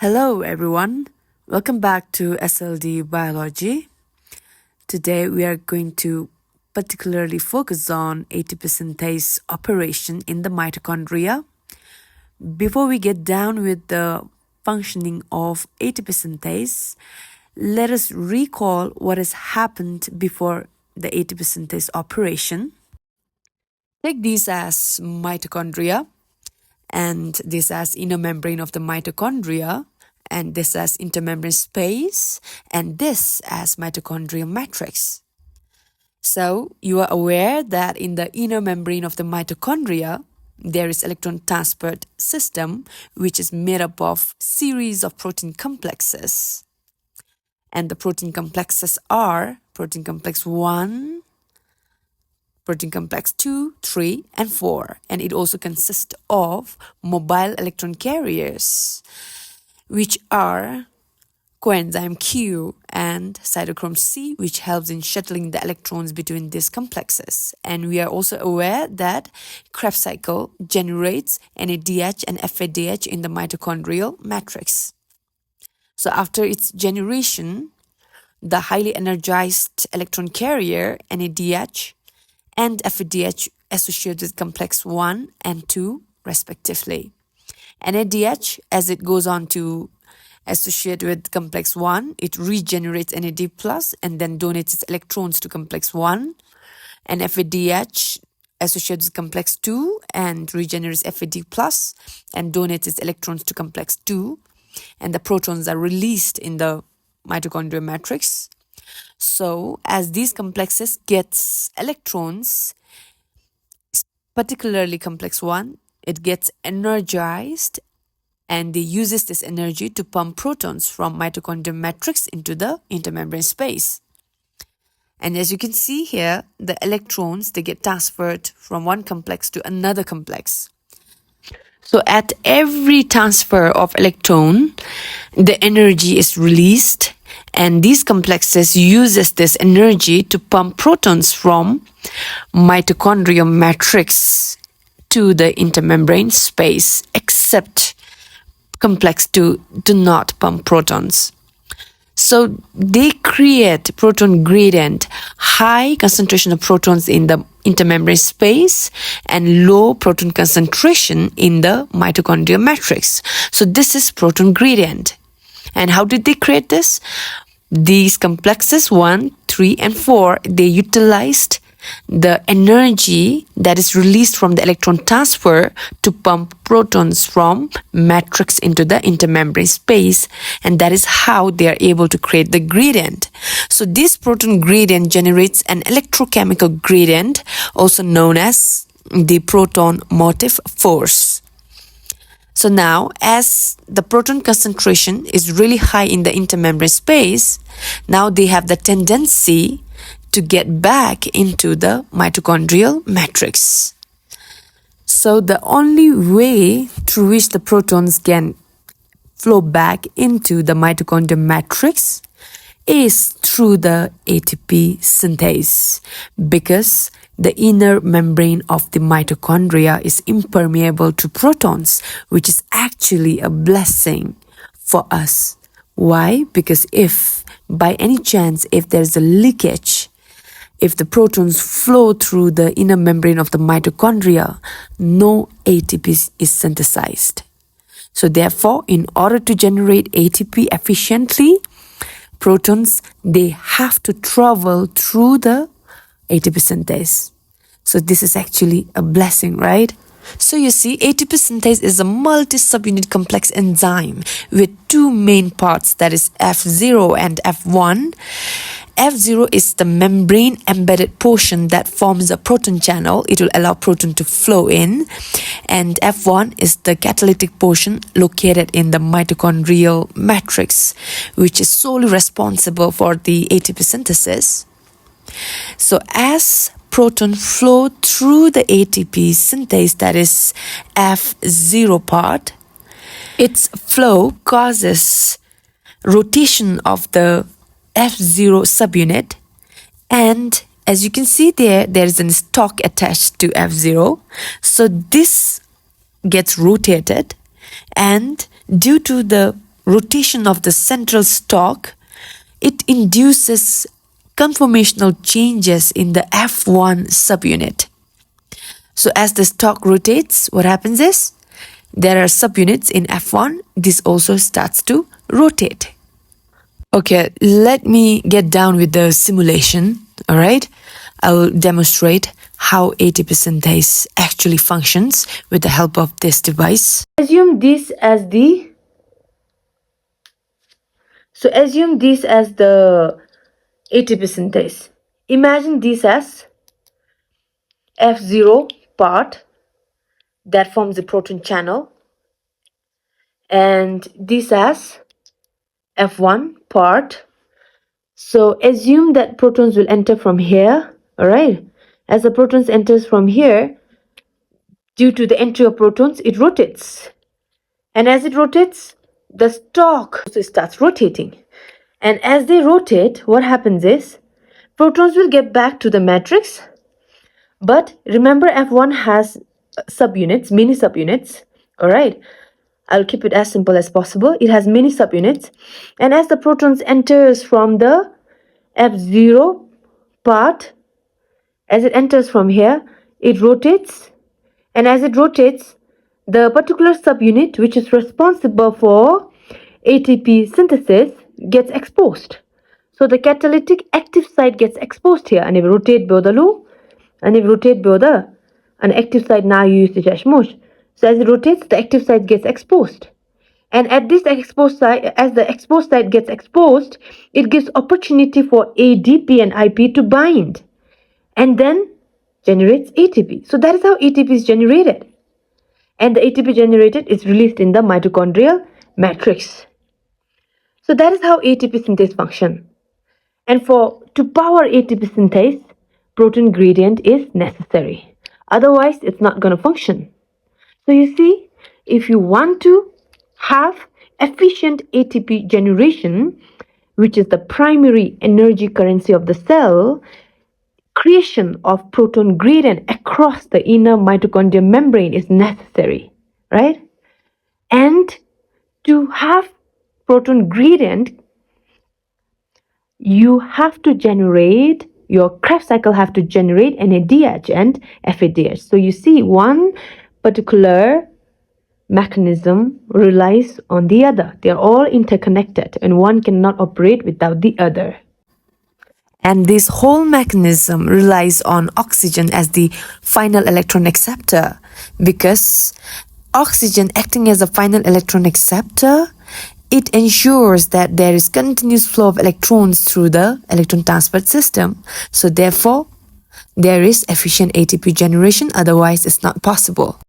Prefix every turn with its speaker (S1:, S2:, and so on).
S1: Hello everyone, welcome back to SLD Biology. Today we are going to particularly focus on ATP synthase operation in the mitochondria. Before we get down with the functioning of ATP synthase, let us recall what has happened before the ATP synthase operation. Take these as mitochondria, and this as inner membrane of the mitochondria, and this as intermembrane space, and this as mitochondrial matrix. So you are aware that in the inner membrane of the mitochondria, there is electron transport system, which is made up of series of protein complexes. And the protein complexes are protein complex 1, protein complex 2, 3, and 4. And it also consists of mobile electron carriers, which are coenzyme Q and cytochrome C, which helps in shuttling the electrons between these complexes. And we are also aware that Krebs cycle generates NADH and FADH in the mitochondrial matrix. So after its generation, the highly energized electron carrier NADH and FADH associated with complex 1 and 2 respectively. NADH, as it goes on to associate with complex 1, it regenerates NAD plus and then donates its electrons to complex 1. And FADH associates with complex 2 and regenerates FAD plus and donates its electrons to complex 2. And the protons are released in the mitochondrial matrix. So as these complexes gets electrons, particularly complex 1, it gets energized and it uses this energy to pump protons from mitochondrial matrix into the intermembrane space. And as you can see here, the electrons, they get transferred from one complex to another complex. So at every transfer of electron, the energy is released, and these complexes uses this energy to pump protons from mitochondrial matrix to the intermembrane space, except complex 2 do not pump protons. So they create proton gradient, high concentration of protons in the intermembrane space and low proton concentration in the mitochondrial matrix. So this is proton gradient. And how did they create this? These complexes 1, 3, and 4, they utilized the energy that is released from the electron transfer to pump protons from matrix into the intermembrane space, and that is how they are able to create the gradient. So this proton gradient generates an electrochemical gradient, also known as the proton motive force. So now, as the proton concentration is really high in the intermembrane space, now they have the tendency to get back into the mitochondrial matrix. So the only way through which the protons can flow back into the mitochondrial matrix is through the ATP synthase, because the inner membrane of the mitochondria is impermeable to protons, which is actually a blessing for us. Why? Because if by any chance, if there's a leakage, if the protons flow through the inner membrane of the mitochondria, no ATP is synthesized. So therefore, in order to generate ATP efficiently, protons, they have to travel through the ATP synthase. So this is actually a blessing, right? So you see, ATP synthase is a multi-subunit complex enzyme with two main parts, that is F0 and F1. F0 is the membrane embedded portion that forms a proton channel. It will allow proton to flow in. And F1 is the catalytic portion located in the mitochondrial matrix, which is solely responsible for the ATP synthesis. So as proton flow through the ATP synthase, that is F0 part, its flow causes rotation of the F0 subunit, and as you can see there is a stalk attached to F0. So this gets rotated, and due to the rotation of the central stalk, it induces conformational changes in the F1 subunit. So as the stalk rotates, what happens is there are subunits in F1. This also starts to rotate. Okay, let me get down with the simulation, all right? I will demonstrate how ATP synthase actually functions with the help of this device. Assume this as the ATP synthase. Imagine this as F0 part that forms the proton channel, and this as F1 part. So assume that protons will enter from here, all right? As the protons enters from here, due to the entry of protons, it rotates. And as it rotates, the stalk also starts rotating. And as they rotate, what happens is protons will get back to the matrix. But remember, F1 has subunits, many subunits, all right? I'll keep it as simple as possible. It has many subunits. And as the protons enters from the F0 part, as it enters from here, it rotates. And as it rotates, the particular subunit which is responsible for ATP synthesis gets exposed. So the catalytic active site gets exposed here. And if rotate bodalu, and if rotate boda, an active site now use the Chemiosmosis. So as it rotates, the active site gets exposed. And at this exposed site, as the exposed site gets exposed, it gives opportunity for ADP and IP to bind and then generates ATP. So that is how ATP is generated. And the ATP generated is released in the mitochondrial matrix. So that is how ATP synthase functions. And to power ATP synthase, proton gradient is necessary. Otherwise, it's not going to function. So you see, if you want to have efficient ATP generation, which is the primary energy currency of the cell, creation of proton gradient across the inner mitochondrial membrane is necessary, right? And to have proton gradient, you have to generate, your Krebs cycle have to generate NADH and FADH. So you see, one particular mechanism relies on the other. They are all interconnected and one cannot operate without the other. And this whole mechanism relies on oxygen as the final electron acceptor, because oxygen acting as a final electron acceptor, it ensures that there is continuous flow of electrons through the electron transport system. So therefore, there is efficient ATP generation, otherwise it's not possible.